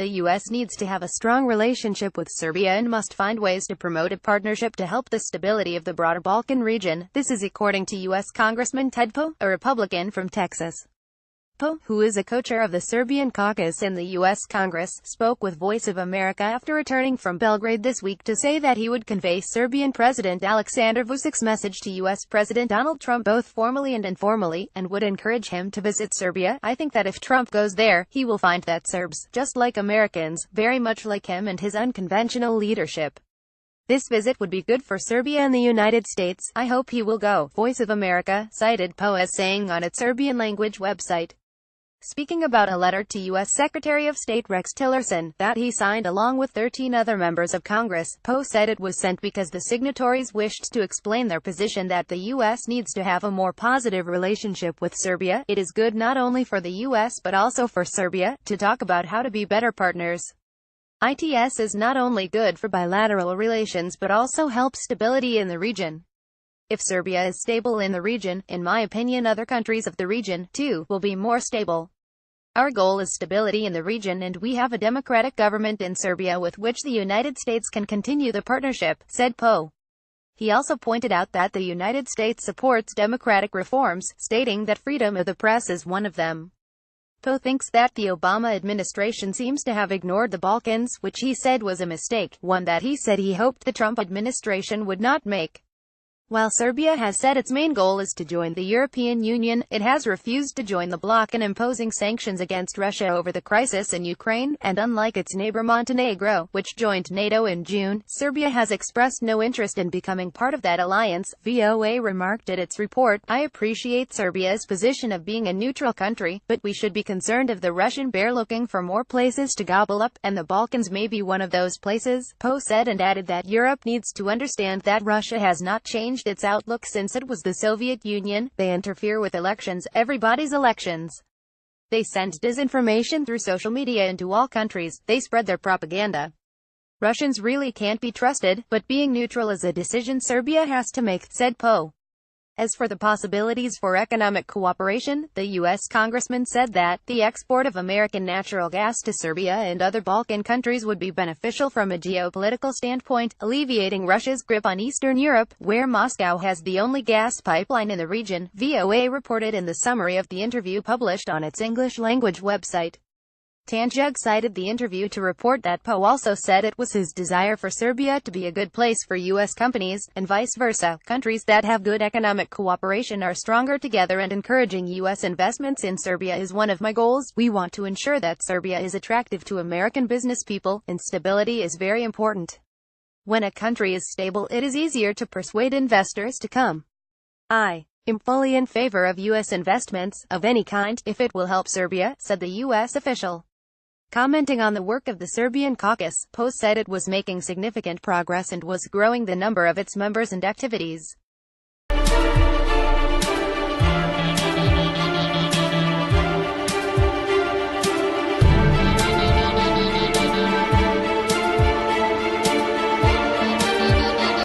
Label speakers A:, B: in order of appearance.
A: the U.S. needs to have a strong relationship with Serbia and must find ways to promote a partnership to help the stability of the broader Balkan region. This is according to U.S. Congressman Ted Poe, a Republican from Texas. Poe, who is a co-chair of the Serbian caucus in the U.S. Congress, spoke with Voice of America after returning from Belgrade this week to say that he would convey Serbian President Aleksandar Vucic's message to U.S. President Donald Trump both formally and informally, and would encourage him to visit Serbia. I think that if Trump goes there, he will find that Serbs, just like Americans, very much like him and his unconventional leadership. This visit would be good for Serbia and the United States. I hope he will go, Voice of America cited Poe as saying on its Serbian-language website. Speaking about a letter to U.S. Secretary of State Rex Tillerson, that he signed along with 13 other members of Congress, Poe said it was sent because the signatories wished to explain their position that the U.S. needs to have a more positive relationship with Serbia. It is good not only for the U.S. but also for Serbia, to talk about how to be better partners. ITS is not only good for bilateral relations but also helps stability in the region. If Serbia is stable in the region, in my opinion other countries of the region, too, will be more stable. Our goal is stability in the region and we have a democratic government in Serbia with which the United States can continue the partnership, said Poe. He also pointed out that the United States supports democratic reforms, stating that freedom of the press is one of them. Poe thinks that the Obama administration seems to have ignored the Balkans, which he said was a mistake, one that he said he hoped the Trump administration would not make. While Serbia has said its main goal is to join the European Union, it has refused to join the bloc in imposing sanctions against Russia over the crisis in Ukraine, and unlike its neighbor Montenegro, which joined NATO in June, Serbia has expressed no interest in becoming part of that alliance. VOA remarked at its report, I appreciate Serbia's position of being a neutral country, but we should be concerned of the Russian bear looking for more places to gobble up, and the Balkans may be one of those places, Poe said, and added that Europe needs to understand that Russia has not changed its outlook since it was the Soviet Union. They interfere with elections, everybody's elections. They send disinformation through social media into all countries. They spread their propaganda. Russians really can't be trusted, but being neutral is a decision Serbia has to make, said Poe. As for the possibilities for economic cooperation, the U.S. congressman said that the export of American natural gas to Serbia and other Balkan countries would be beneficial from a geopolitical standpoint, alleviating Russia's grip on Eastern Europe, where Moscow has the only gas pipeline in the region, VOA reported in the summary of the interview published on its English-language website. Tanjug cited the interview to report that Poe also said it was his desire for Serbia to be a good place for U.S. companies, and vice versa. Countries that have good economic cooperation are stronger together, and encouraging U.S. investments in Serbia is one of my goals. We want to ensure that Serbia is attractive to American business people, and stability is very important. When a country is stable, it is easier to persuade investors to come. I am fully in favor of U.S. investments, of any kind, if it will help Serbia, said the U.S. official. Commenting on the work of the Serbian caucus, Poe said it was making significant progress and was growing the number of its members and activities.